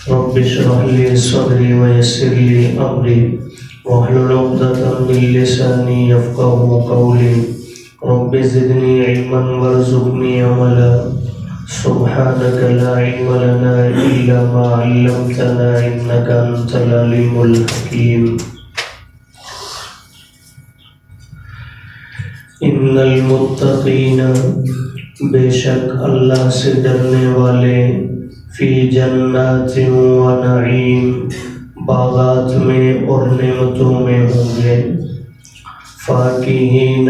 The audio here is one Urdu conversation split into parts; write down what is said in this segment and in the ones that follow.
رب اشرح لي صدري ويسر لي أمري واحلل عقدة من لساني يفقهوا قولي رب زدني علما وارزقني عملا سبحانك لا علم لنا إلا ما علمتنا إنك أنت العليم الحكيم ان المتقین بے شک اللہ سے ڈرنے والے فی جنات و نعیم باغات میں اور نعمتوں میں ہوں گے، فاکہین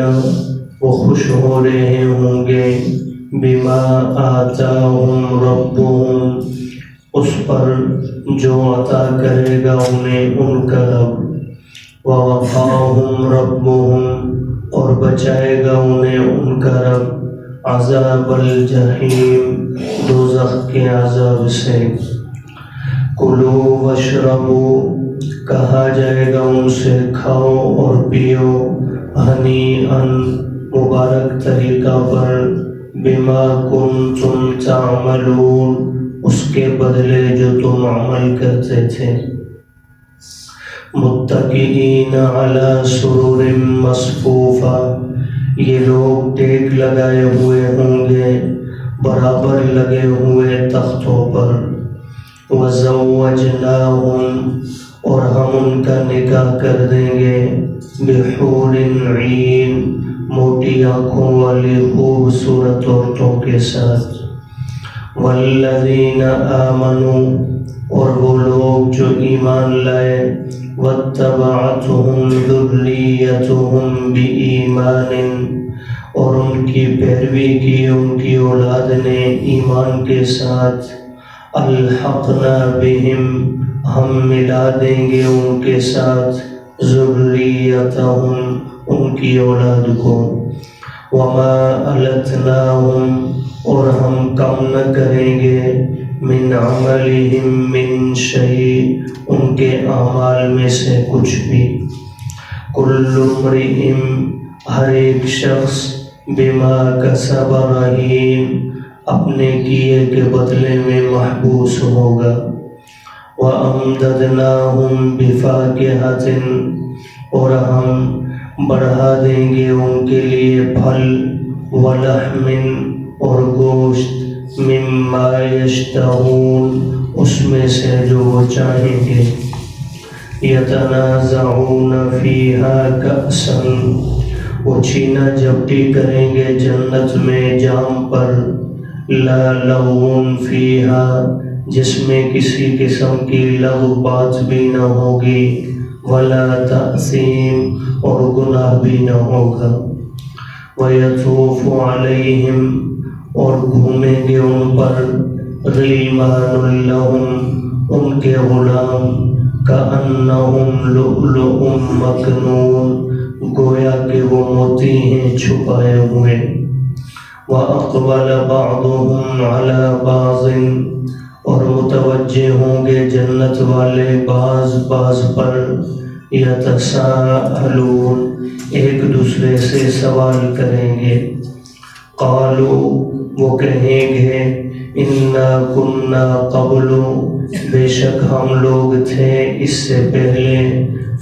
وہ خوش ہو رہے ہوں گے، بما آتاہم ربہم اس پر جو عطا کرے گا انہیں ان کا رب، ووقاہم ربہم اور بچائے گا انہیں ان کا رب، عذاب الجحیم دوزخ کے عذاب سے۔ کلوا واشربوا کہا جائے گا ان سے کھاؤ اور پیو، ہنیئا مبارک طریقہ پر، بما کنتم تعملون اس کے بدلے جو تم عمل کرتے تھے۔ متکئین علی سرر مصفوفہ یہ لوگ ٹیک لگائے ہوئے ہوں گے برابر لگے ہوئے تختوں پر، وزوجناہم اور ہم ان کا نکاح کر دیں گے، بحور عین موٹی آنکھوں والی خوبصورت عورتوں کے ساتھ، والذین آمنوا اور وہ لوگ جو ایمان لائے، واتبعتهم ذریتهم بإیمان اور ان کی پیروی کی ان کی اولاد نے ایمان کے ساتھ، الحقنا بہم ہم ملا دیں گے ان کے ساتھ، ذریتهم ان کی اولاد کو، وما التناہم اور ہم کم نہ کریں گے، من عملہم من شیء ان کے اعمال میں سے کچھ بھی، کل امرئ ہر ایک شخص، بما کسب رہین اپنے کیے کے بدلے میں محبوس ہوگا، وَأَمْدَدْنَاهُمْ بِفَاكِهَةٍ اور ہم بڑھا دیں گے ان کے لیے پھل، وَلَحْمٍ اور گوشت، مِمَّا يَشْتَهُونَ اس میں سے جو وہ چاہیں گے، يَتَنَازَعُونَ فِيهَا كَأْسًا وہ چھینا جھپٹی کریں گے جنت میں جام پر، لا لغو فیہا جس میں کسی قسم کی لغو بات بھی نہ ہوگی، ولا تأثیم اور گناہ بھی نہ ہوگا، ویطوف علیہم اور گھومیں گے ان پر، غلمان لہم ان کے غلام، کأنہم لؤلؤ مکنون گویا کہ وہ موتی ہیں چھپائے ہوئے، وَأَقْبَلَ بَعْضُهُمْ عَلَى بَعْضٍ اور متوجہ ہوں گے جنت والے بعض پر، يَتَسَاءَلُونَ ایک دوسرے سے سوال کریں گے، قالوا وہ کہیں گے، اِنَّا كُنَّا قَبْلُ بے شک ہم لوگ تھے اس سے پہلے،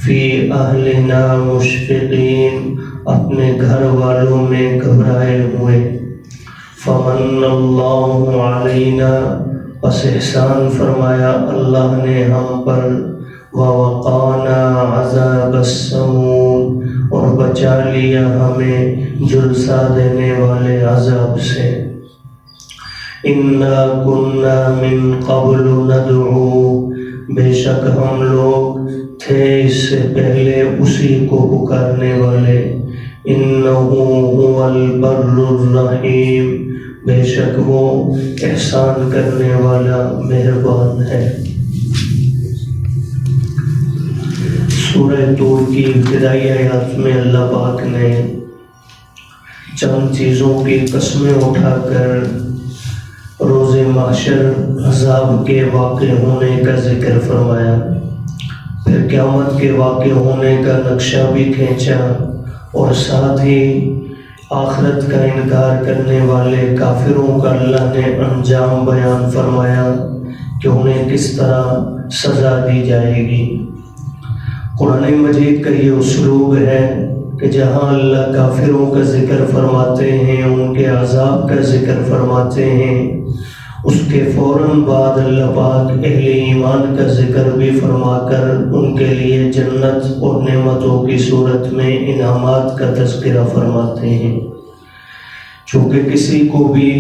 فی اہلنا مشفقین اپنے گھر والوں میں گھبرائے ہوئے، فمن اللہ علینا پس احسان فرمایا اللہ نے ہم پر، ووقانا عذاب السموم اور بچا لیا ہمیں جھلسا دینے والے عذاب سے، انا کنا من قبل ندعو بے شک ہم لوگ تھے اس سے پہلے اسی کو پکارنے والے، انہ هو البر الرحیم بے شک وہ احسان کرنے والا مہربان ہے۔ سورہ طور کی ابتدائی آیات میں اللہ پاک نے چند چیزوں کی قسمیں اٹھا کر روز محشر عذاب کے واقع ہونے کا ذکر فرمایا، پھر قیامت کے واقع ہونے کا نقشہ بھی کھینچا، اور ساتھ ہی آخرت کا انکار کرنے والے کافروں کا اللہ نے انجام بیان فرمایا کہ انہیں کس طرح سزا دی جائے گی۔ قرآن مجید کا یہ اسلوب ہے کہ جہاں اللہ کافروں کا ذکر فرماتے ہیں، ان کے عذاب کا ذکر فرماتے ہیں، اس کے فوراً بعد اللہ پاک اہل ایمان کا ذکر بھی فرما کر ان کے لیے جنت اور نعمتوں کی صورت میں انعامات کا تذکرہ فرماتے ہیں۔ چونکہ کسی کو بھی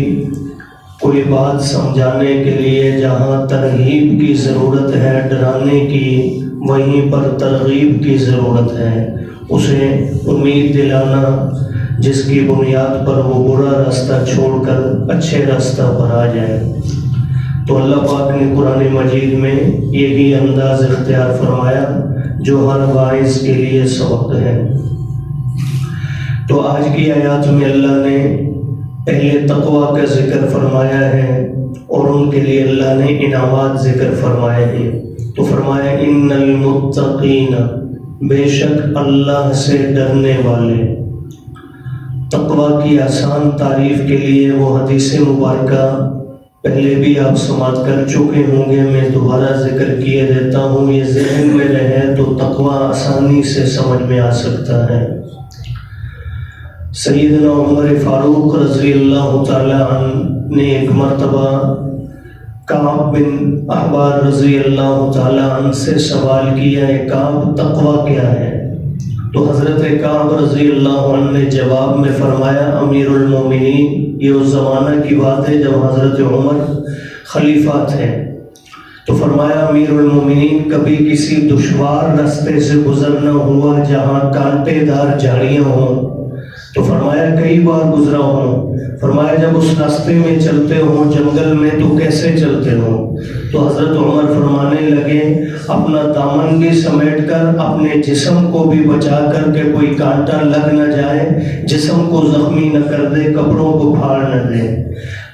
کوئی بات سمجھانے کے لیے جہاں ترغیب کی ضرورت ہے، ڈرانے کی، وہیں پر ترغیب کی ضرورت ہے، اسے امید دلانا جس کی بنیاد پر وہ برا راستہ چھوڑ کر اچھے راستہ پر آ جائے۔ تو اللہ پاک نے قرآن مجید میں یہی انداز اختیار فرمایا جو ہر واعظ کے لیے سبق ہے۔ تو آج کی آیات میں اللہ نے اہل تقویٰ کا ذکر فرمایا ہے اور ان کے لیے اللہ نے انعامات ذکر فرمائے ہیں۔ تو فرمایا ان المتقین، بے شک اللہ سے ڈرنے والے۔ تقویٰ کی آسان تعریف کے لیے وہ حدیث مبارکہ پہلے بھی آپ سماعت کر چکے ہوں گے، میں دوبارہ ذکر کیے دیتا ہوں، یہ ذہن میں رہے تو تقویٰ آسانی سے سمجھ میں آ سکتا ہے۔ سیدنا عمر فاروق رضی اللہ تعالی عنہ نے ایک مرتبہ کعب بن احبار رضی اللہ تعالی عنہ سے سوال کیا ہے، کعب تقویٰ کیا ہے؟ تو حضرت کعب رضی اللہ عنہ نے جواب میں فرمایا، امیر المومنین، یہ اس زمانہ کی بات ہے جب حضرت عمر خلیفہ تھے، تو فرمایا امیر المومنین کبھی کسی دشوار راستے سے گزرنا ہوا جہاں کانٹے دار جھاڑیاں ہوں؟ تو فرمایا کئی بار گزرا ہوں۔ فرمایا جب اس راستے میں چلتے ہوں جنگل میں تو کیسے چلتے ہوں؟ تو حضرت عمر فرمانے لگے، اپنا دامن بھی سمیٹ کر، اپنے جسم کو بھی بچا کر کہ کوئی کانٹا لگ نہ جائے، جسم کو زخمی نہ کر دے، کپڑوں کو پھاڑ نہ دے۔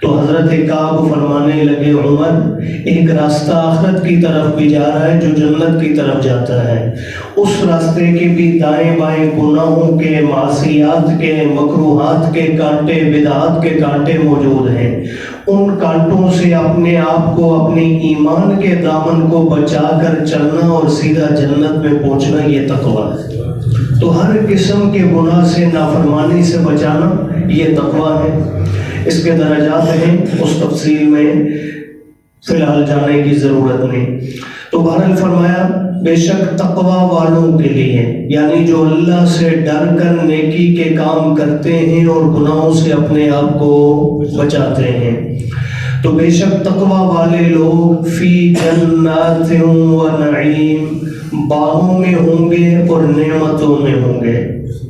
تو حضرت کعب فرمانے لگے، عمر ایک راستہ آخرت کی طرف بھی جا رہا ہے جو جنت کی طرف جاتا ہے، اس راستے کے بھی دائیں بائیں گناہوں کے، معصیات کے، مکروہات کے کانٹے، بدعات کے کانٹے موجود ہیں، ان کانٹوں سے اپنے آپ کو، اپنے ایمان کے دامن کو بچا کر چلنا اور سیدھا جنت میں پہنچنا، یہ تقویٰ ہے۔ تو ہر قسم کے گناہ سے، نافرمانی سے بچانا، یہ تقویٰ ہے۔ اس کے درجات ہیں، اس تفصیل میں فی الحال جانے کی ضرورت نہیں۔ تو بہرحال فرمایا بے شک تقویٰ والوں کے لیے، یعنی جو اللہ سے ڈر کر نیکی کے کام کرتے ہیں اور گناہوں سے اپنے آپ کو بچاتے ہیں، تو بے شک تقویٰ والے لوگ فی جنات و نعیم، باغوں میں ہوں گے اور نعمتوں میں ہوں گے۔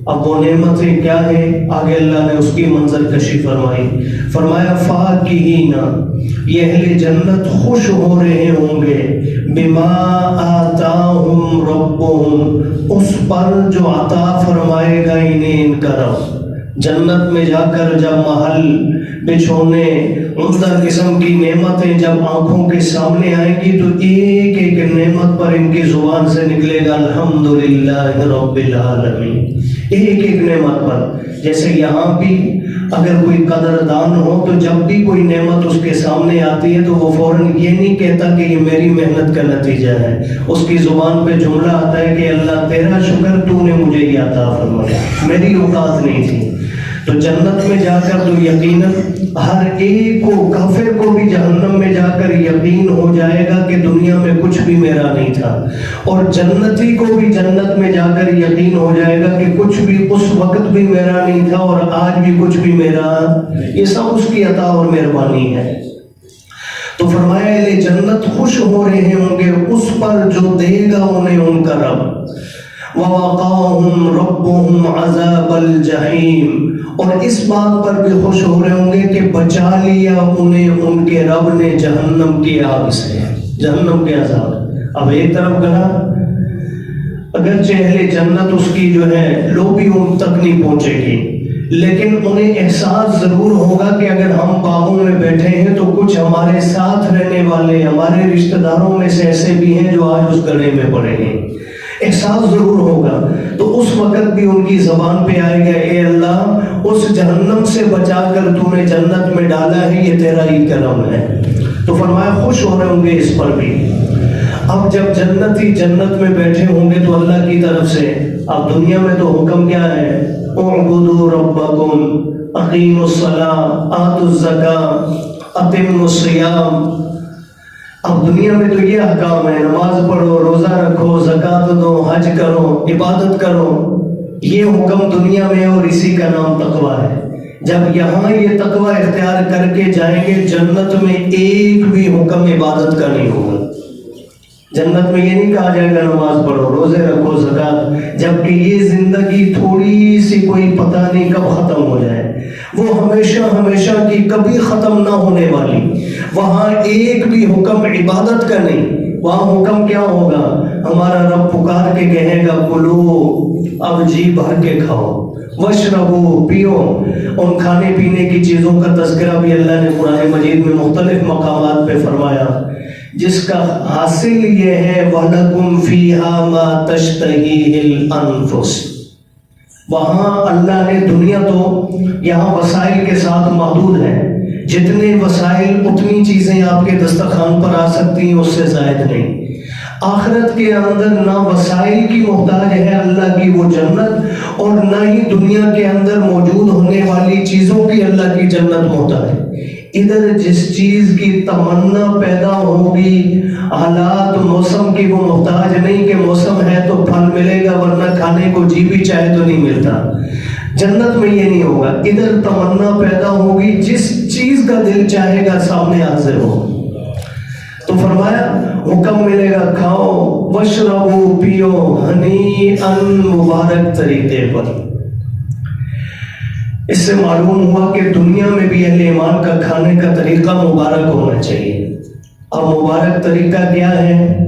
اب وہ نعمتیں کیا ہیں؟ آگے اللہ نے اس کی منظر کشی فرمائی، فرمایا فاکہین، یہ اہل جنت خوش ہو رہے ہوں گے، بما آتاہم ربہم، اس پر جو عطا فرمائے گا انہیں ان کا رب۔ جنت میں جا کر جب محل، بچھونے، عمدہ قسم کی نعمتیں جب آنکھوں کے سامنے آئیں گی تو ایک ایک نعمت پر ان کی زبان سے نکلے گا الحمدللہ رب العالمین، ایک ایک نعمت پر۔ جیسے یہاں بھی اگر کوئی قدردان ہو تو جب بھی کوئی نعمت اس کے سامنے آتی ہے تو وہ فوراً یہ نہیں کہتا کہ یہ میری محنت کا نتیجہ ہے، اس کی زبان پہ جملہ آتا ہے کہ اللہ تیرا شکر، تو نے مجھے یہ عطا فرمایا، میری اوقات نہیں تھی۔ تو جنت میں جا کر تو یقیناً ہر ایک کو، کافر کو بھی جہنم میں جا کر یقین ہو جائے گا کہ دنیا میں کچھ بھی میرا نہیں تھا، اور جنتی کو بھی جنت میں جا کر یقین ہو جائے گا کہ کچھ بھی اس وقت بھی میرا نہیں تھا اور آج بھی کچھ بھی میرا، یہ سب اس کی عطا اور مہربانی ہے۔ تو فرمایا اہل جنت خوش ہو رہے ہوں گے اس پر جو دے گا انہیں ان کا رب، وَوَقَاهُمْ رَبُّهُمْ عَذَابَ الْجَحِيمِ، اور اس بات پر بھی خوش ہو رہے ہوں گے کہ بچا لیا انہیں ان کے رب نے جہنم کی آگ سے، جہنم کے عذاب۔ اب ایک طرف گنا اگرچہ اہل جنت اس کی جو ہے لوبی ان تک نہیں پہنچے گی، لیکن انہیں احساس ضرور ہوگا کہ اگر ہم باغوں میں بیٹھے ہیں تو کچھ ہمارے ساتھ رہنے والے، ہمارے رشتہ داروں میں سے ایسے بھی ہیں جو آج اس گڑھے میں پڑے ہیں، احساس ضرور ہوگا۔ تو اس وقت بھی ان کی زبان پہ آئے گا، اے اللہ اس جہنم سے بچا کر تو نے جنت میں ڈالا ہے، یہ تیرا ہی کرم ہے۔ تو فرمایا خوش ہو رہے ہوں گے اس پر بھی۔ اب جب جنتی جنت میں بیٹھے ہوں گے تو اللہ کی طرف سے، اب دنیا میں تو حکم کیا ہے، اعبدوا ربکم اقیموا الصلاۃ آتوا الزکاۃ اتموا الصیام۔ اب دنیا میں تو یہ احکام ہے، نماز پڑھو، روزہ رکھو، زکوٰۃ دو، حج کرو، عبادت کرو، یہ حکم دنیا میں، اور اسی کا نام تقویٰ ہے۔ جب یہاں یہ تقویٰ اختیار کر کے جائیں گے جنت میں ایک بھی حکم عبادت کا نہیں ہوگا۔ جنت میں یہ نہیں کہا جائے گا نماز پڑھو، روزے رکھو، زکوٰۃ، جبکہ یہ زندگی تھوڑی سی کوئی پتہ نہیں کب ختم ہو جائے، وہ ہمیشہ ہمیشہ کی کبھی ختم نہ ہونے والی۔ وہاں ایک بھی حکم عبادت کا نہیں، وہاں حکم کیا ہوگا، ہمارا رب پکار کے کہے گا کلو، اب جی بھر کے کھاؤ، واشربو، پیو۔ ان کھانے پینے کی چیزوں کا تذکرہ بھی اللہ نے قرآن مجید میں مختلف مقامات پہ فرمایا، جس کا حاصل یہ ہے وَلَكُمْ فِيهَا مَا تَشْتَهِيهِ الْأَنفُسُ۔ وہاں اللہ نے، دنیا تو یہاں وسائل کے ساتھ محدود ہے، جتنے وسائل اتنی چیزیں آپ کے دسترخوان پر آ سکتی ہیں، اس سے زائد نہیں۔ آخرت کے اندر نہ وسائل کی محتاج ہے اللہ کی وہ جنت، اور نہ ہی دنیا کے اندر موجود ہونے والی چیزوں کی اللہ کی جنت محتاج ہے۔ ادھر جس چیز کی تمنا پیدا ہوگی، حالات موسم کی، وہ محتاج نہیں کہ موسم ہے تو پھل ملے گا ورنہ کھانے کو جی بھی چاہے تو نہیں ملتا۔ جنت میں یہ نہیں ہوگا، ادھر تمنا پیدا ہوگی، جس چیز کا دل چاہے گا سامنے حاضر ہو۔ تو فرمایا حکم ملے گا کھاؤ، واشربو، پیو، ہنیئن، مبارک طریقے پر۔ اس سے معلوم ہوا کہ دنیا میں بھی اہل ایمان کا کھانے کا طریقہ مبارک ہونا چاہیے۔ اب مبارک طریقہ کیا ہے،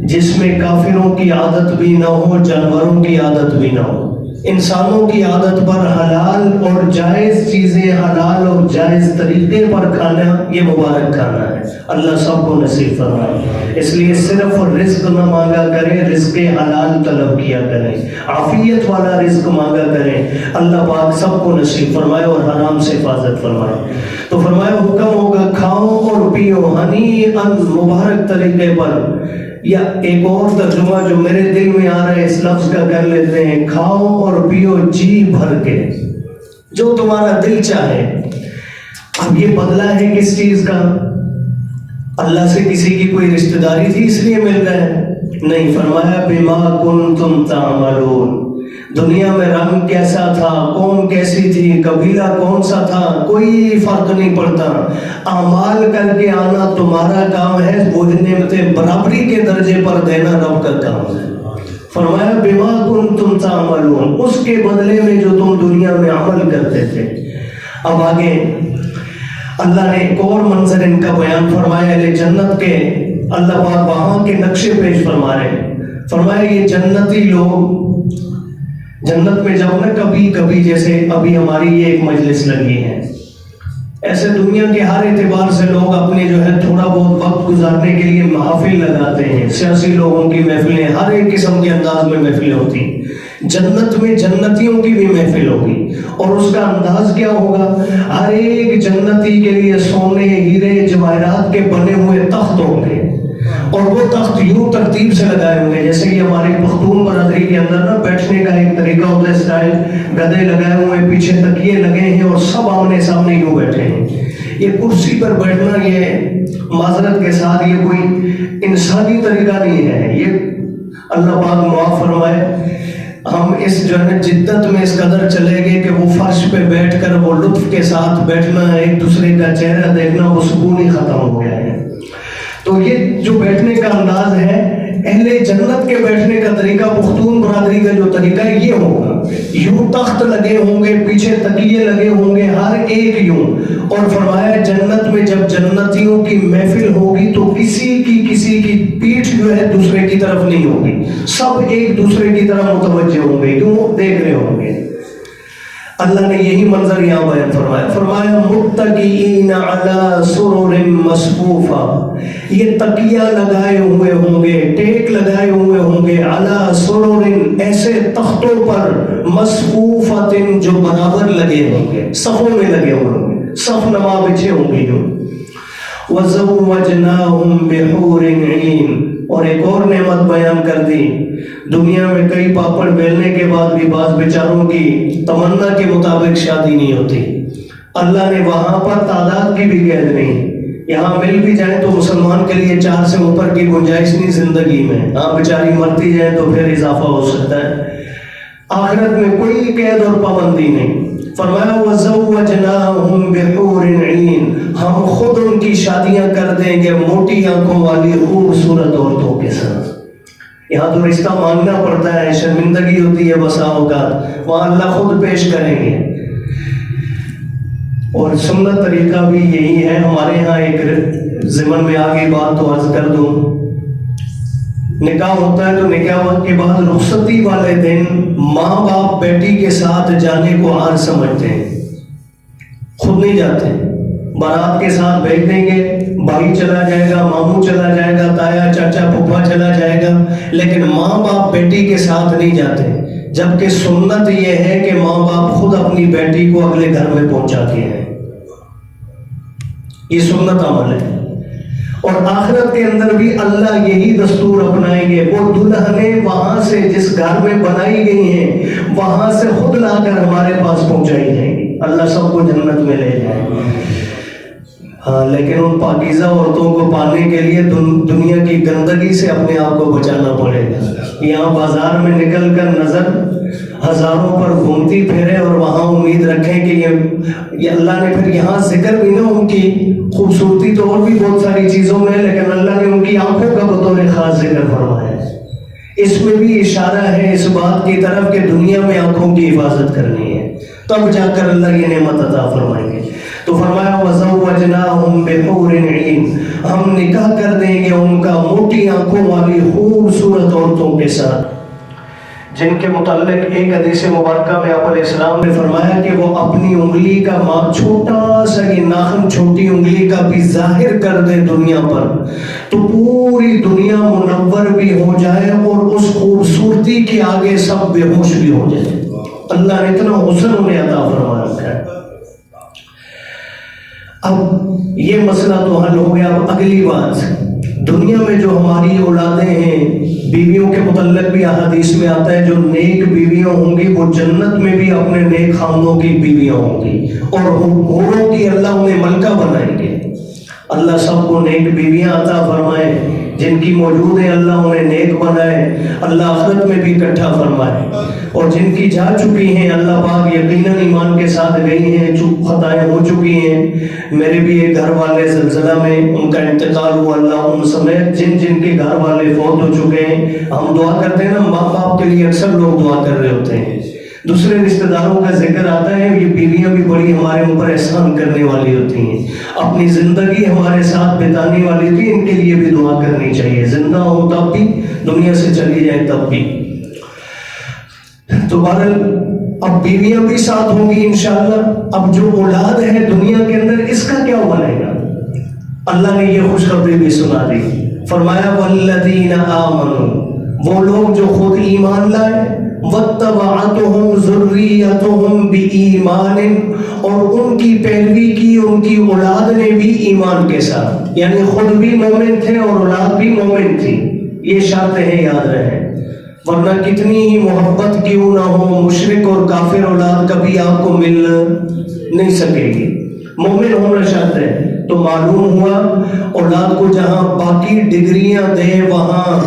جس میں کافروں کی عادت بھی نہ ہو، جانوروں کی عادت بھی نہ ہو، انسانوں کی عادت پر حلال اور جائز چیزیں، حلال اور جائز طریقے پر کھانا، یہ مبارک کھانا ہے۔ اللہ سب کو نصیب فرمائے۔ اس لیے صرف رزق نہ مانگا کریں، رزق حلال طلب کیا کریں، عافیت والا رزق مانگا کریں، اللہ پاک سب کو نصیب فرمائے اور حرام سے حفاظت فرمائے۔ تو فرمایا حکم ہوگا کھاؤ اور پیو ہنیئن، مبارک طریقے پر۔ یا ایک اور ترجمہ جو میرے دل میں آ رہا ہے اس لفظ کا کر لیتے ہیں، کھاؤ اور پیو جی بھر کے، جو تمہارا دل چاہے۔ اب یہ بدلہ ہے کس چیز کا؟ اللہ سے کسی کی کوئی رشتہ داری تھی اس لیے مل رہا ہے؟ نہیں، فرمایا بما کنتم تعملون۔ دنیا میں رنگ کیسا تھا، قوم کیسی تھی، قبیلہ کون سا تھا، کوئی فرق نہیں پڑتا، اعمال کر کے آنا تمہارا کام ہے، وہ نعمتیں برابری کے درجے پر دینا رب کا کام ہے۔ فرمایا بما کنتم تعملون، اس کے بدلے میں جو تم دنیا میں عمل کرتے تھے۔ اب آگے اللہ نے ایک اور منظر ان کا بیان فرمایا، اہل جنت کے، اللہ پاک وہاں کے نقشے پیش فرما رہے ہیں۔ فرمایا یہ جنتی لوگ جنت میں جب نہ کبھی کبھی، جیسے ابھی ہماری یہ ایک مجلس لگی ہے، ایسے دنیا کے ہر اعتبار سے لوگ اپنے جو ہے تھوڑا بہت وقت گزارنے کے لیے محافل لگاتے ہیں، سیاسی لوگوں کی محفلیں، ہر ایک قسم کے انداز میں محفلیں ہوتی ہیں۔ جنت میں جنتیوں کی بھی محفل ہوگی، اور اس کا انداز کیا ہوگا، ہر ایک جنتی کے لیے سونے، ہیرے، جواہرات کے بنے ہوئے تخت ہوں گے، اور وہ تخت یوں ترتیب سے لگائے ہوں گے جیسے کہ ہماری پختون برادری کے اندر نا بیٹھنے کا ایک طریقہ ہوتا ہے، اسٹائل، گدے لگائے ہوئے، پیچھے تکیے لگے ہیں اور سب آمنے سامنے یوں بیٹھے ہیں۔ یہ کرسی پر بیٹھنا، یہ معذرت کے ساتھ یہ کوئی انسانی طریقہ نہیں ہے، یہ اللہ پاک معاف فرمائے، ہم اس جو ہے جدت میں اس قدر چلے گئے کہ وہ فرش پہ بیٹھ کر وہ لطف کے ساتھ بیٹھنا، ایک دوسرے کا چہرہ دیکھنا، وہ سکون ہی ختم ہو گیا ہے۔ تو یہ جو بیٹھنے کا انداز ہے، اہل جنت کے بیٹھنے کا طریقہ، پختون برادری کا جو طریقہ ہے یہ ہوگا، یوں تخت لگے ہوں گے، پیچھے تکیے لگے ہوں گے، ہر ایک یوں۔ اور فرمایا جنت میں جب جنتیوں کی محفل ہوگی تو کسی کی پیٹھ جو ہے دوسرے کی طرف نہیں ہوگی، سب ایک دوسرے کی طرف متوجہ ہوں گے، یوں دیکھ رہے ہوں گے۔ اللہ نے یہی منظر یہاں بیان فرمایا، فرمایا متکئین علی سرر مصفوفہ، یہ تکیہ لگائے ہوئے ہوں گے، ٹیک لگائے ہوئے ہوں گے، علی سرر، ایسے تختوں پر، مصفوفۃ، جو برابر لگے ہوں گے، صفوں میں لگے ہوئے ہوں گے، صف نما بچھے ہوں گے یوں۔ وَزَوَّجْنَاهُمْ بِحُورٍ عِينٍ، اور ایک اور نعمت بیان کر دی، دنیا میں کئی پاپڑ بیلنے کے بعد بھی بعض بیچاروں کی تمنا کے مطابق شادی نہیں ہوتی، اللہ نے وہاں پر تعداد کی بھی قید نہیں، یہاں مل بھی جائیں تو مسلمان کے لیے 4 سے اوپر کی گنجائش نہیں زندگی میں، ہاں بیچاری مرتی جائے تو پھر اضافہ ہو سکتا ہے، آخرت میں کوئی قید اور پابندی نہیں۔ فرمایا وَزَوَّجْنَاهُمْ بِحُورٍ عِينٍ، ہم خود ان کی شادیاں کر دیں گے موٹی آنکھوں والی خوبصورت عورتوں کے ساتھ۔ یہاں تو رشتہ مانگنا پڑتا ہے، شرمندگی ہوتی ہے بسا اوقات، وہاں اللہ خود پیش کریں گے۔ اور سنت طریقہ بھی یہی ہے ہمارے ہاں، ایک ضمن میں آگے بات تو عرض کر دوں، نکاح ہوتا ہے تو نکاح کے بعد رخصتی والے دن ماں باپ بیٹی کے ساتھ جانے کو عار سمجھتے ہیں، خود نہیں جاتے، بارات کے ساتھ بھیج دیں گے، بھائی چلا جائے گا، ماموں چلا جائے گا، تایا چاچا پھوپھا چلا جائے گا، لیکن ماں باپ بیٹی کے ساتھ نہیں جاتے، جبکہ سنت یہ ہے کہ ماں باپ خود اپنی بیٹی کو اگلے گھر میں پہنچاتے ہیں، یہ سنت عمل ہے۔ اور آخرت کے اندر بھی اللہ یہی دستور اپنائیں گے، وہ دلہنیں وہاں سے جس گھر میں بنائی گئی ہیں وہاں سے خود لا کر ہمارے پاس پہنچائی جائیں گی، اللہ سب کو جنت میں لے جائے گا۔ ہاں لیکن ان پاکیزہ عورتوں کو پانے کے لیے دنیا کی گندگی سے اپنے آپ کو بچانا پڑے گا، یہاں بازار میں نکل کر نظر ہزاروں پر گھومتی پھرے اور وہاں امید رکھیں کہ یہ اللہ نے پھر یہاں ذکر بھی نہ، ان کی خوبصورتی تو اور بھی بہت ساری چیزوں میں ہے، لیکن اللہ نے ان کی آنکھوں کا بطور خاص ذکر فرمایا ہے، اس میں بھی اشارہ ہے اس بات کی طرف کہ دنیا میں آنکھوں کی حفاظت کرنی ہے، تب جا کر اللہ یہ نعمت عطا فرمائیں گے۔ تو فرمایا وَزَوَّجْنَاهُمْ بِحُورٍ عِينٍ، ہم نکاح کر دیں گے ان کا موٹی آنکھوں والی خوبصورت عورتوں کے ساتھ، جن کے متعلق ایک حدیث مبارکہ میں آپ علیہ السلام نے فرمایا کہ وہ اپنی انگلی کا چھوٹا سا یہ ناخن چھوٹی انگلی کا بھی ظاہر کر دے دنیا پر تو پوری دنیا منور بھی ہو جائے اور اس خوبصورتی کے آگے سب بے ہوش بھی ہو جائے، اللہ نے اتنا حسن انہیں عطا فرما رکھا ہے۔ اب یہ مسئلہ تو حل ہو گیا، اب اگلی بات، دنیا میں جو ہماری اولادیں ہیں، بیویوں کے متعلق بھی احادیث میں آتا ہے جو نیک بیویاں ہوں گی وہ جنت میں بھی اپنے نیک خاندوں کی بیویاں ہوں گی، اور حوروں کی اللہ انہیں ملکہ بنائیں گے، اللہ سب کو نیک بیویاں عطا فرمائے، جن کی موجود ہیں اللہ انہیں نیک بنائے، اللہ آخرت میں بھی اکٹھا فرمائے، اور جن کی جا چکی ہیں اللہ پاک یقیناً ایمان کے ساتھ گئی ہیں، خطائیں ہو چکی ہیں، میرے بھی ایک گھر والے زلزلہ میں ان کا انتقال ہوا، اللہ ان سمیت جن جن کے گھر والے فوت ہو چکے ہیں، ہم دعا کرتے ہیں نا، ماں باپ کے لیے اکثر لوگ دعا کر رہے ہوتے ہیں، دوسرے رشتہ داروں کا ذکر آتا ہے، یہ بیویاں بھی بڑی ہمارے اوپر احسان کرنے والی ہوتی ہیں، اپنی زندگی ہمارے ساتھ بتانے والی ہوتی ہے، ان کے لیے بھی دعا کرنی چاہیے، زندہ ہو تب بھی، دنیا سے چلی جائے تب بھی۔ تو بہرحال اب بیویاں بھی ساتھ ہوں گی انشاءاللہ، اب جو اولاد ہے دنیا کے اندر اس کا کیا بنے گا، اللہ نے یہ خوشخبری بھی سنا دی، فرمایا والذین آمنوا، وہ لوگ جو خود ایمان لائے، واتبعتهم ذریتهم بإیمان، اور ان کی پیروی کی ان کی اولاد نے بھی ایمان کے ساتھ، یعنی خود بھی مومن تھے اور اولاد بھی مومن تھی، یہ شرطیں ہیں یاد رہے، ورنہ کتنی ہی محبت کیوں نہ ہو مشرک اور کافر اولاد کبھی آپ کو مل نہیں سکے گی، مومن ہونا شرط ہے۔ تو معلوم ہوا اولاد کو جہاں باقی ڈگریاں دیں وہاں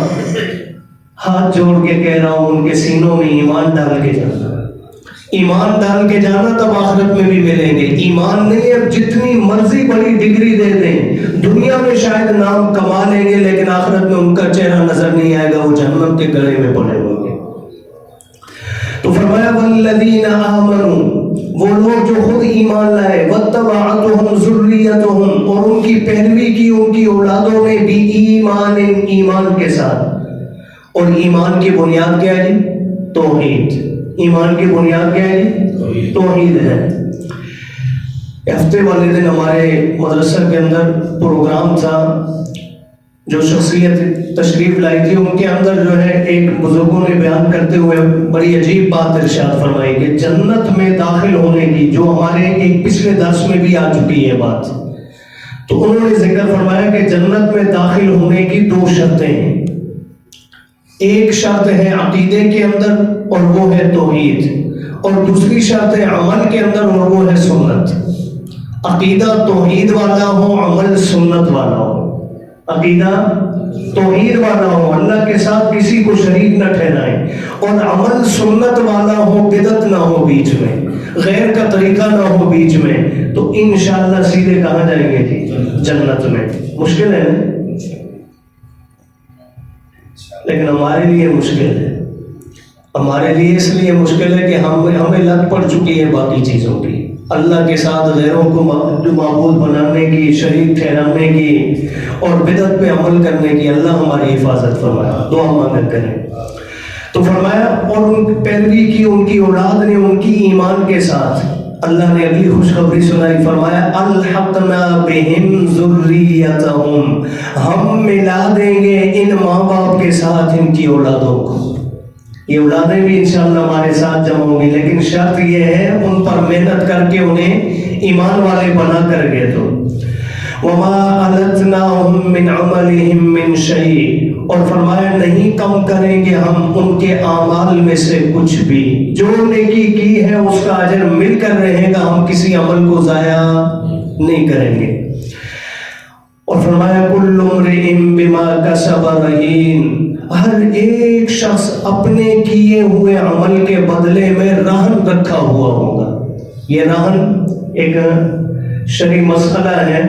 ہاتھ جوڑ کے کہہ رہا ہوں ان کے سینوں میں ایمان ڈال کے جانا، ایمان ڈال کے جانا، تب آخرت میں بھی ملیں گے، ایمان نہیں اب جتنی مرضی بڑی ڈگری دے دیں، دنیا میں شاید نام کما لیں گے لیکن آخرت میں ان کا چہرہ نظر نہیں آئے گا، وہ جہنم کے گلے میں پڑے ہوں گے۔ تو فرمایا والذین آمنوا، وہ لوگ جو خود ایمان لائے، واتبعتهم ذریتهم، اور ان کی پیروی کی ان کی اولادوں نے بھی ایمان، ایمان کے ساتھ، اور ایمان کی بنیاد کیا ہے؟ توحید، ایمان کی بنیاد کیا ہے؟ توحید ہے۔ ہفتے والے دن ہمارے مدرسہ کے اندر پروگرام تھا، جو شخصیت تشریف لائی تھی ان کے اندر جو ہے ایک بزرگوں نے بیان کرتے ہوئے بڑی عجیب بات ارشاد فرمائی کہ جنت میں داخل ہونے کی، جو ہمارے ایک پچھلے درس میں بھی آ چکی ہے بات، تو تو انہوں نے ذکر فرمایا کہ جنت میں داخل ہونے کی 2 شرطیں ہیں. ایک شرط ہے عقیدے کے اندر اور وہ ہے توحید، اور دوسری شرط ہے عمل کے اندر اور وہ ہے سنت. عقیدہ توحید والا ہو، عمل سنت والا ہو. عقیدہ توحید والا ہو، اللہ کے ساتھ کسی کو شریک نہ ٹھہرائیں، اور عمل سنت والا ہو، بدعت نہ ہو بیچ میں، غیر کا طریقہ نہ ہو بیچ میں، تو انشاءاللہ سیدھے کہاں جائیں گے جی؟ جنت میں. مشکل ہے نا؟ لیکن ہمارے لیے مشکل ہے. ہمارے لیے اس لیے مشکل ہے کہ ہمیں لت پڑ چکی ہے باقی چیزوں کی، اللہ کے ساتھ غیروں کو معبود بنانے کی، شریک ٹھہرانے کی اور بدعت پہ عمل کرنے کی. اللہ ہماری حفاظت فرمایا. دعا مانگ کریں. تو فرمایا اور ان کی پیروی کی ان کی اولاد نے ان کی ایمان کے ساتھ. اللہ نے اگلی خوشخبری سنائی. فرمایا الحقنا بہم ذریتہم، ہم ملا دیں گے ان ماں باپ کے ساتھ ان کی اولادوں کو. یہ اولادیں بھی انشاءاللہ ہمارے ساتھ جمع ہوں گی، لیکن شرط یہ ہے ان پر محنت کر کے انہیں ایمان والے بنا کر گئے. تو وما التناہم من عملہم من شیء، اور فرمایا نہیں کم کریں گے ہم ان کے اعمال میں سے کچھ بھی. جو نیکی کی ہے اس کا اجر مل کر رہے گا، ہم کسی عمل کو ضائع نہیں کریں گے. اور فرمایا کل امرئ بما کسب رہین، ہر ایک شخص اپنے کیے ہوئے عمل کے بدلے میں رہن رکھا ہوا ہوگا. یہ رہن ایک شرعی مسئلہ ہے.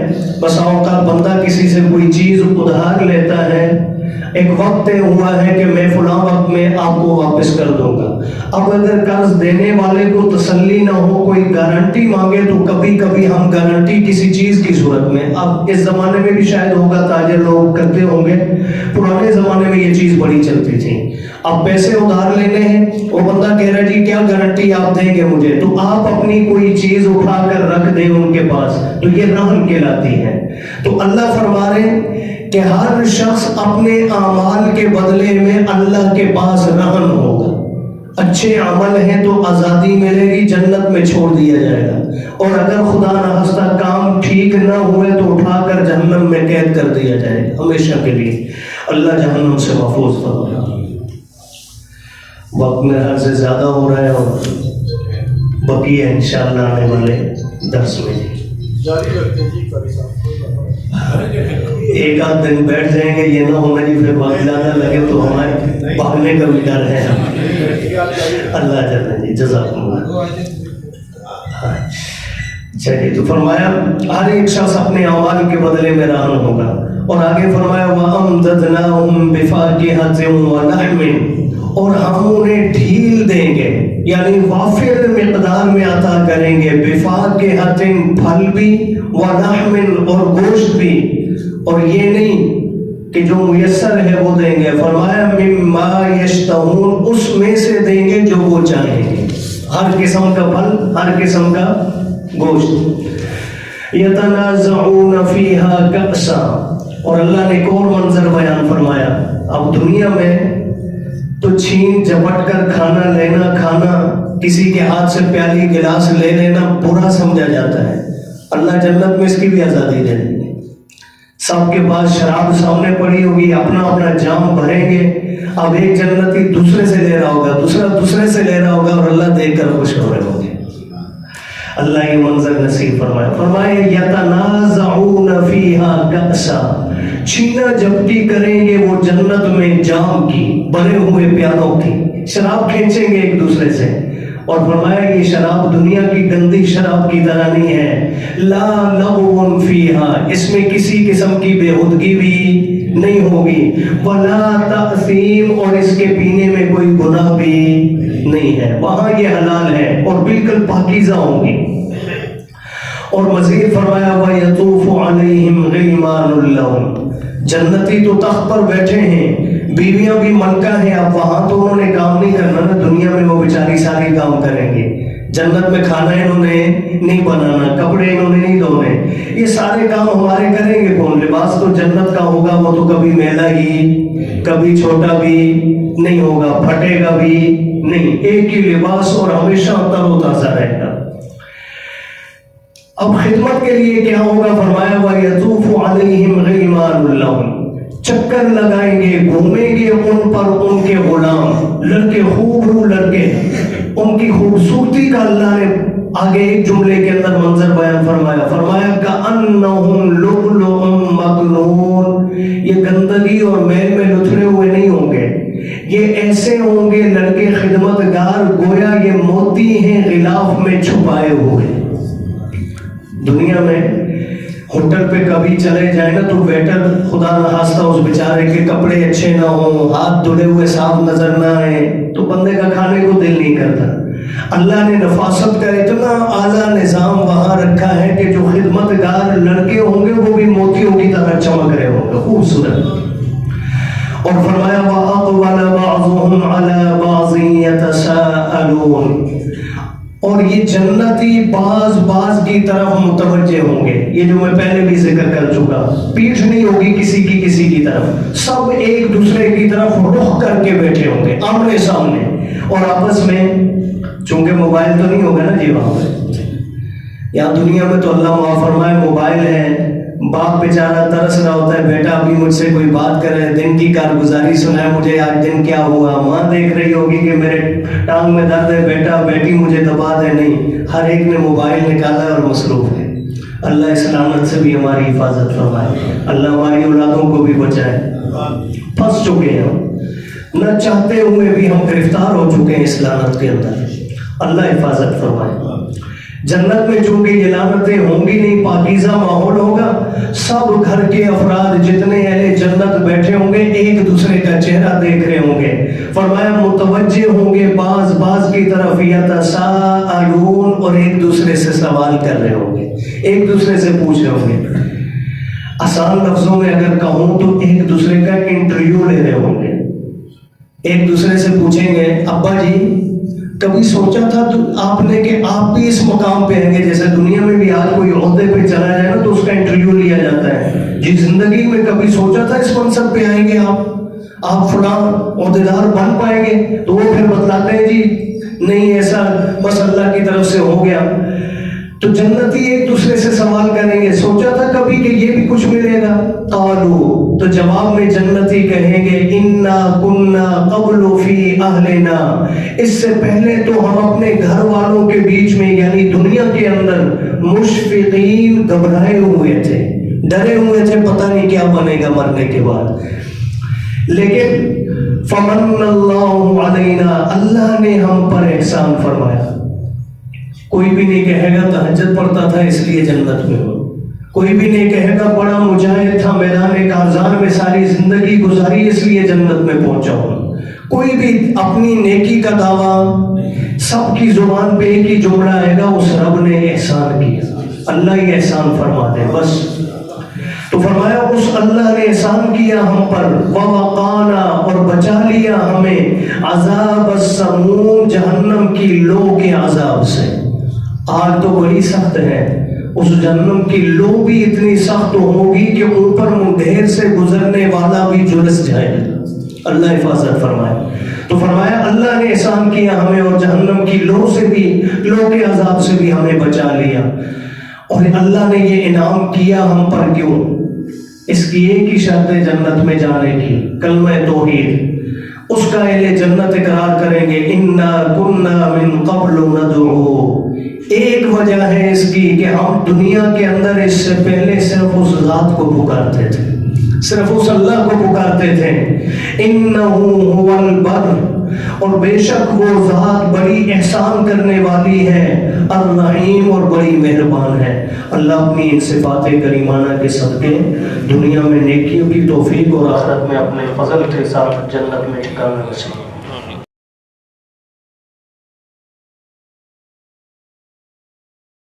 بس اوقات بندہ کسی سے کوئی چیز ادھار لیتا ہے، ایک وقت طے ہوا ہے کہ میں فلاں وقت میں آپ کو واپس کر دوں گا. اب اگر قرض دینے والے کو تسلی نہ ہو، کوئی گارنٹی مانگے، تو کبھی کبھی ہم گارنٹی کسی چیز کی صورت میں، اب اس زمانے میں بھی شاید ہوگا، تاجر لوگ کرتے ہوں گے، پرانے زمانے میں یہ چیز بڑی چلتی تھی. اب پیسے ادھار لینے ہیں، وہ بندہ کہہ رہا ہے جی کیا گارنٹی آپ دیں گے مجھے، تو آپ اپنی کوئی چیز اٹھا کر رکھ دیں ان کے پاس، تو یہ رہن کہلاتی ہے. تو اللہ فرما رہے ہیں کہ ہر شخص اپنے اعمال کے بدلے میں اللہ کے پاس رہن ہوگا. اچھے عمل ہیں تو آزادی ملے گی، جنت میں چھوڑ دیا جائے گا، اور اگر خدا نخواستہ کام ٹھیک نہ ہوئے تو اٹھا کر جہنم میں قید کر دیا جائے گا ہمیشہ کے لیے. اللہ جہنم سے محفوظ فرمائے. وقت میرے حد سے زیادہ ہو رہا ہے اور بقی ہے انشاءاللہ آنے والے درس میں. جاری رکھتے جی ایک آدھ دن بیٹھ جائیں گے، یہ نہ ہونا جی پھر وقت زیادہ لگے تو ہمارے بھاگنے کا بھی ڈر ہے. اللہ جل جی جزاکم اللہ. چلیے تو فرمایا ہر ایک شخص اپنے اعمال کے بدلے میں رہن ہوگا. اور آگے فرمایا وَأَمْدَدْنَاهُمْ بِفَاكِهَةٍ وَلَحْمٍ، اور ہم انہیں ڈھیل دیں گے، یعنی وافر مقدار میں عطا کریں گے. بِفَاكِهَةٍ پھل بھی، وَلَحْمٍ اور گوشت بھی. اور یہ نہیں کہ جو میسر ہے وہ دیں گے، فرمایا مِمَّا يَشْتَهُونَ، اس میں سے دیں گے جو وہ چاہیں گے. ہر قسم کا پھل، ہر قسم کا گوشت. يَتَنَازَعُونَ فِيهَا كَأْسًا، اور اللہ نے ایک اور منظر بیان فرمایا. اب دنیا میں تو چھین جھپٹ کر کھانا لینا، کھانا کسی کے ہاتھ سے پیالی گلاس لے لینا برا سمجھا جاتا ہے. اللہ جنت میں اس کی بھی آزادی دے دیں گے. سب کے پاس شراب سامنے پڑی ہوگی، اپنا اپنا جام بھریں گے. اب ایک جنتی دوسرے سے لے رہا ہوگا، دوسرا دوسرے سے لے رہا ہوگا، اور اللہ دیکھ کر خوش ہو رہے ہوں گے. اللہ یہ منظر نصیب فرمائے. فرمائے یتنازعون فیہا کأسا، چھینا جھپٹی کریں گے وہ جنت میں جام کی، بھرے ہوئے پیالوں کی. شراب کھینچیں گے ایک دوسرے سے. اور فرمایا یہ شراب دنیا کی گندی شراب کی طرح نہیں ہے. لا لغو فیہا، اس میں کسی قسم کی بےہودگی بھی نہیں ہوگی. ولا تأثیم، اور اس کے پینے میں کوئی گناہ بھی نہیں ہے. وہاں یہ حلال ہے اور بالکل پاکیزہ ہوں گی. اور مزید فرمایا وَيَطُوفُ عَلَيْهِمْ غِلْمَانٌ لَّهُمْ، جنتی تو تخت پر بیٹھے ہیں، بیویاں بھی ملکہ ہیں. اب وہاں تو انہوں نے کام نہیں کرنا نا، دنیا میں وہ بیچاری ساری کام کریں گے. جنت میں کھانا انہوں نے نہیں بنانا، کپڑے انہوں نے نہیں دھونے، یہ سارے کام ہمارے کریں گے کون؟ لباس تو جنت کا ہوگا، وہ تو کبھی میلا ہی، کبھی چھوٹا بھی نہیں ہوگا، پھٹے گا بھی نہیں. ایک ہی لباس اور ہمیشہ تر و تازہ رہے گا. اب خدمت کے لیے کیا ہوگا؟ فرمایا وَيَطُوفُ عَلَيْهِمْ غِلْمَانٌ لَّهُمْ، چکر لگائیں گے، گھومیں گے ان پر ان کے غلام، لڑکے، خوب لڑکے، ان کی خوبصورتی کا اللہ نے آگے ایک جملے کے اندر منظر بیان فرمایا کأنہم لؤلؤ مکنون، یہ گندگی اور میل میں لتھڑے ہوئے نہیں ہوں گے، یہ ایسے ہوں گے لڑکے خدمتگار گویا یہ موتی ہیں غلاف میں چھپائے ہوئے۔ دنیا میں ہوٹل پہ کبھی چلے جائیں نا تو ویٹر خدا نخواستہ اس بیچارے کے کپڑے اچھے نہ ہوں، ہاتھ دھلے ہوئے صاف نظر نہ آئے تو بندے کا کھانے کو دل نہیں کرتا۔ اللہ نے نفاست کا اتنا اعلیٰ نظام وہاں رکھا ہے کہ جو خدمتگار لڑکے ہوں گے وہ بھی موتیوں کی طرح چمک رہے ہوں گے، خوبصورت۔ اور فرمایا وَأَقْبَلَ بَعْضُهُمْ عَلَى بَعْضٍ يَتَسَاءَلُونَ، اور یہ جنتی بعض کی طرف متوجہ ہوں گے۔ یہ جو میں پہلے بھی ذکر کر چکا، پیٹھ نہیں ہوگی کسی کی طرف، سب ایک دوسرے کی طرف رخ کر کے بیٹھے ہوں گے آمنے سامنے، اور آپس میں، چونکہ موبائل تو نہیں ہوگا نا جی وہاں پہ، یہاں دنیا میں تو اللہ معاف فرمائے موبائل ہے، باپ بیچارہ ترس رہا ہوتا ہے بیٹا ابھی مجھ سے کوئی بات کرے، دن کی کارگزاری سنائے مجھے آج دن کیا ہوا، ماں دیکھ رہی ہوگی کہ میرے ٹانگ میں درد ہے بیٹا بیٹی مجھے دبا دے، نہیں، ہر ایک نے موبائل نکالا اور مصروف ہے۔ اللہ اس لعنت سے بھی ہماری حفاظت فرمائے، اللہ ہماری اولادوں کو بھی بچائے۔ پھنس چکے ہیں ہم، نہ چاہتے ہوئے بھی ہم گرفتار ہو چکے ہیں اس لعنت کے اندر، اللہ حفاظت فرمائے۔ جنت میں چونکہ یہ لعنتیں ہوں گی نہیں، پاکیزہ ماحول ہوگا، سب گھر کے افراد جتنے اہل جنت بیٹھے ہوں گے ایک دوسرے کا چہرہ دیکھ رہے ہوں گے، فرمایا متوجہ ہوں گے بعض کی طرف، یتساءلون، اور ایک دوسرے سے سوال کر رہے ہوں گے، ایک دوسرے سے پوچھ رہے ہوں گے۔ آسان لفظوں میں اگر کہوں تو ایک دوسرے کا انٹرویو لے رہے ہوں گے، ایک دوسرے سے پوچھیں گے ابا جی کبھی سوچا تھا تو آپ نے کہ آپ بھی اس مقام پہ آئیں گے، جیسے دنیا میں بھی آج کوئی عہدے پہ چلا جائے نا تو اس کا انٹرویو لیا جاتا ہے، جی زندگی میں کبھی سوچا تھا اس منصب پہ آئیں گے آپ فلاں عہدیدار بن پائیں گے، تو وہ پھر بتلاتے ہیں جی نہیں ایسا بس اللہ کی طرف سے ہو گیا۔ تو جنتی ایک دوسرے سے سوال کریں گے سوچا تھا کبھی کہ یہ بھی کچھ ملے گا؟ قالو، تو جواب میں جنتی کہیں گے انا کنا قبل فی اہلنا، اس سے پہلے تو ہم اپنے گھر والوں کے بیچ میں یعنی دنیا کے اندر مشفقین، گھبرائے ہوئے تھے، ڈرے ہوئے تھے، پتہ نہیں کیا بنے گا مرنے کے بعد، لیکن فمن اللہ علینا، اللہ نے ہم پر احسان فرمایا۔ کوئی بھی نہیں کہے گا تہجد پڑھتا تھا اس لیے جنت میں ہوں، کوئی بھی نہیں کہے گا بڑا مجاہد تھا میدان کارزان میں ساری زندگی گزاری اس لیے جنت میں پہنچا ہوں، کوئی بھی اپنی نیکی کا دعویٰ، سب کی زبان پہ ایک ہی جملہ آئے گا اس رب نے احسان کیا، اللہ ہی احسان فرما دے بس۔ تو فرمایا اس اللہ نے احسان کیا ہم پر، وَوَقَانَا، اور بچا لیا ہمیں، عذاب السموم، جہنم کی لو کے عذاب سے۔ آگ تو بڑی سخت ہے، اس جہنم کی لو بھی اتنی سخت ہوگی کہ اوپر مندھیر سے گزرنے والا بھی جلس جائے گا، اللہ حفاظت فرمائے۔ تو فرمایا اللہ نے احسان کیا ہمیں اور جہنم کی لو سے بھی، لو کے عذاب سے بھی ہمیں بچا لیا۔ اور اللہ نے یہ انعام کیا ہم پر کیوں؟ اس کی ایک ہی شرط ہے جنت میں جانے کی، کلمہ توحید، اس کا اہل جنت اقرار کریں گے انا کنا من قبل ندعو۔ ایک وجہ ہے اس کی کہ ہم دنیا کے اندر اس سے پہلے صرف اس ذات کو پکارتے تھے، صرف اس اللہ کو پکارتے تھے، انہ هو البر، اور بے شک وہ ذات بڑی احسان کرنے والی ہے، الرحیم، اور بڑی مہربان ہے۔ اللہ اپنی ان صفات کریمانہ کے صدقے دنیا میں نیکیوں کی توفیق اور آخرت میں اپنے فضل کے ساتھ جنت میں ٹھکانہ نصیب